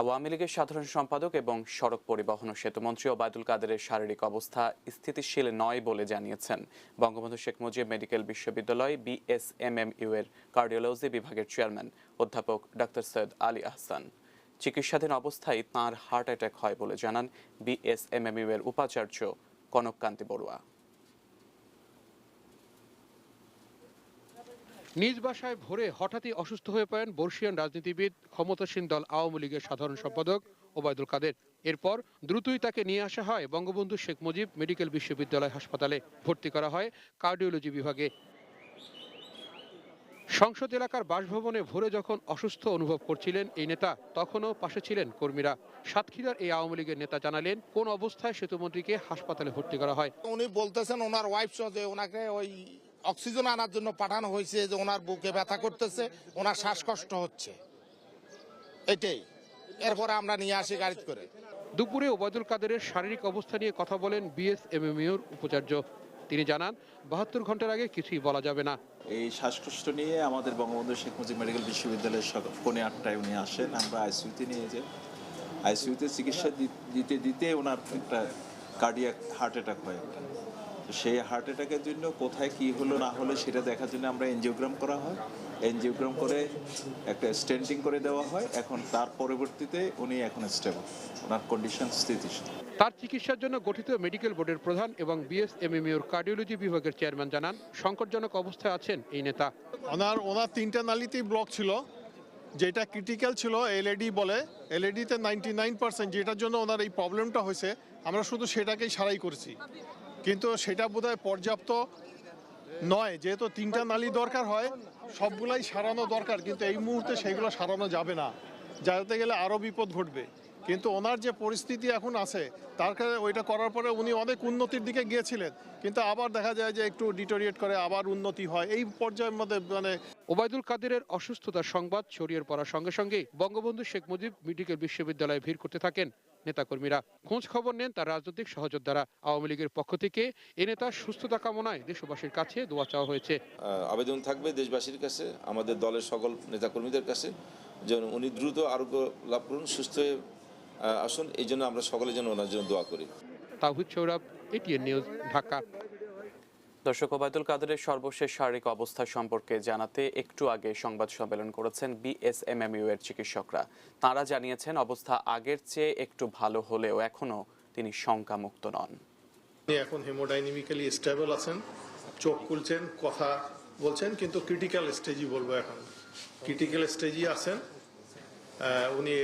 আওয়ামী লীগের সাধারণ সম্পাদক এবং সড়ক পরিবহন ও সেতুমন্ত্রী ওবায়দুল কাদেরের শারীরিক অবস্থা স্থিতিশীল নয় বলে জানিয়েছেন বঙ্গবন্ধু শেখ মুজিব মেডিকেল বিশ্ববিদ্যালয় বিএসএমএমইউ এর কার্ডিওলজি বিভাগের চেয়ারম্যান অধ্যাপক ডাক্তার সৈয়দ আলী আহসান। চিকিৎসাধীন অবস্থায় তাঁর হার্ট অ্যাটাক হয় বলে জানান বিএসএমএমইউ এর উপাচার্য কনক কান্তি বড়ুয়া। নিজ বাসায় ভোরে হঠাৎই অসুস্থ হয়ে পড়েন বর্ষিয়ান রাজনীতিবিদ ক্ষমতাসীন দল আওয়ামী লীগের সাধারণ সম্পাদক ওবায়দুল কাদের। এরপর দ্রুতই তাকে নিয়ে আসা হয় বঙ্গবন্ধু শেখ মুজিব মেডিকেল বিশ্ববিদ্যালয় হাসপাতালে। ভর্তি করা হয় কার্ডিওলজি বিভাগে। সংসদ এলাকার বাসভবনে ভোরে যখন অসুস্থ অনুভব করছিলেন এই নেতা, তখনও পাশে ছিলেন কর্মীরা। সাতক্ষীরার এই আওয়ামী লীগের নেতা জানালেন কোন অবস্থায় সেতুমন্ত্রীকে হাসপাতালে ভর্তি করা হয়। উনি বলতেছেন ওনার ওয়াইফ সহ যে ওনাকে ওই অক্সিজেন আনার জন্য পাঠানো হয়েছে, যে ওনার বুকে ব্যথা করতেছে, ওনার শ্বাসকষ্ট হচ্ছে, এটাই। এরপরে আমরা নিয়ে আসি গাড়ি করে। দুপুরে ওবায়দুল কাদেরের শারীরিক অবস্থা নিয়ে কথা বলেন বিএসএমএমইউর উপাচার্য। তিনি জানান 72 ঘন্টার আগে কিছুই বলা যাবে না। এই শ্বাসকষ্ট নিয়ে আমাদের বঙ্গবন্ধু শেখ মুজিব মেডিকেল বিশ্ববিদ্যালয়ের পৌনে 8টায় উনি আসেন। আমরা আইসিইউতে নিয়ে যাই। আইসিইউতে চিকিৎসা দিতে দিতে ওনার একটা কার্ডিয়াক হার্ট অ্যাটাক হয় একটা। তো সেই হার্ট অ্যাটাকের জন্য কোথায় কি হলো না হলো সেটা দেখার জন্য আমরা এনজিওগ্রাম করা হয়। এনজিওগ্রাম করে একটা স্টেন্টিং করে দেওয়া হয়। এখন তার পরবর্তীতে উনি এখন স্টেবল, ওনার কন্ডিশন স্থিতিশীল। তার চিকিৎসার জন্য গঠিত মেডিকেল বোর্ডের প্রধান এবং বিএসএমএমইউর কার্ডিওলজি বিভাগের চেয়ারম্যান জানান সংকটজনক অবস্থায় আছেন এই নেতা। ওনার 3টা নালিতেই ব্লক ছিল, যেটা ক্রিটিক্যাল ছিল এলএডি বলে। এলএডিতে 99%, যেটার জন্য ওনার এই প্রবলেমটা হয়েছে। আমরা শুধু সেটাকেই সারাই করেছি, কিন্তু সেটা বোধহয় পর্যাপ্ত নয়। যেহেতু 3টা নালি দরকার হয়, সবগুলাই সারানো দরকার, কিন্তু এই মুহূর্তে সেইগুলো সারানো যাবে না। যাতে গেলে আরও বিপদ ঘটবে। কিন্তু ওনার যে পরিস্থিতি এখন আছে, তার কারণে ওইটা করার পরে উনি অনেক উন্নতির দিকে গিয়েছিলেন, কিন্তু আবার দেখা যায় যে একটু ডিটোরিয়েট করে আবার উন্নতি হয়। এই পর্যায়ের মধ্যে ওবায়দুল কাদেরের অসুস্থতার সংবাদ ছড়িয়ে পড়ার সঙ্গে সঙ্গে বঙ্গবন্ধু শেখ মুজিব মেডিকেল বিশ্ববিদ্যালয়ে ভিড় করতে থাকেন নেতাকর্মীরা। খোঁজ খবর নেন তার রাজনৈতিক সহযোদ্ধারা। আওয়ামী লীগের পক্ষ থেকে এ নেতার সুস্থতা কামনায় দেশবাসীর কাছে দোয়া চাওয়া হয়েছে। আবেদন থাকবে দেশবাসীর কাছে, আমাদের দলের সকল নেতাকর্মীদের কাছে, যেন উনি দ্রুত আরোগ্য লাভ করুন, সুস্থ হয়ে আসুন। এই জন্য আমরা সকলের জন্য ওনার জন্য দোয়া করি। তাওহিদ সৌরভ, এটিএন নিউজ, ঢাকা। দর্শক, ওবায়দুল কাদেরের সর্বশেষ শারীরিক অবস্থা সম্পর্কে জানাতে একটু আগে সংবাদ সম্মেলন করেছেন বিএসএমএমইউ এর চিকিৎসকরা। তাঁরা জানিয়েছেন অবস্থা আগের চেয়ে একটু ভালো হলেও এখনো তিনি শঙ্কামুক্ত নন। এখন হেমোডাইনামিক্যালি স্টেবল আছেন, চোখ খুলছেন, কথা বলছেন, কিন্তু ক্রিটিক্যাল স্টেজই বলবো। এখন ক্রিটিক্যাল স্টেজই আছেন। উনি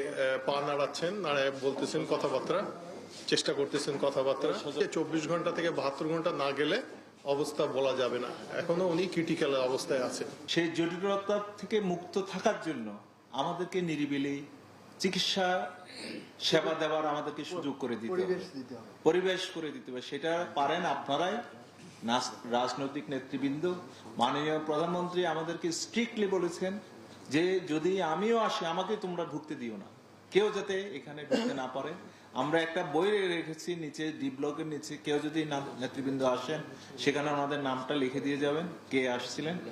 পা নাড়াচ্ছেন, নাড়ায় বলতেছেন কথাবার্তা, চেষ্টা করতেছেন কথাবার্তা। 24 ঘন্টা থেকে 72 ঘন্টা না গেলে অবস্থা বলা যাবে না। এখনো উনি ক্রিটিক্যাল অবস্থায় আছেন। সেই জটিলতা থেকে মুক্ত থাকার জন্য আমাদেরকে নিরিবিলি চিকিৎসা সেবা দেওয়ার আমাদেরকে সুযোগ করে দিতে হবে, পরিবেশ করে দিতে হবে। সেটা পারেন আপনারাই, রাজনৈতিক নেতৃবৃন্দ। মাননীয় প্রধানমন্ত্রী আমাদেরকে স্ট্রিক্টলি বলেছেন যে যদি আমিও আসি আমাকে তোমরা ঢুকতে দিও না, কেউ যাতে এখানে ঢুকতে না পারে। আমরা একটা বই রেখেছি নিচে, ডি ব্লকের নিচে, কেউ যদি নেতৃবৃন্দ আসেন সেখানে আমাদের নামটা লিখে দিয়ে যাবেন কে আসছিলেন।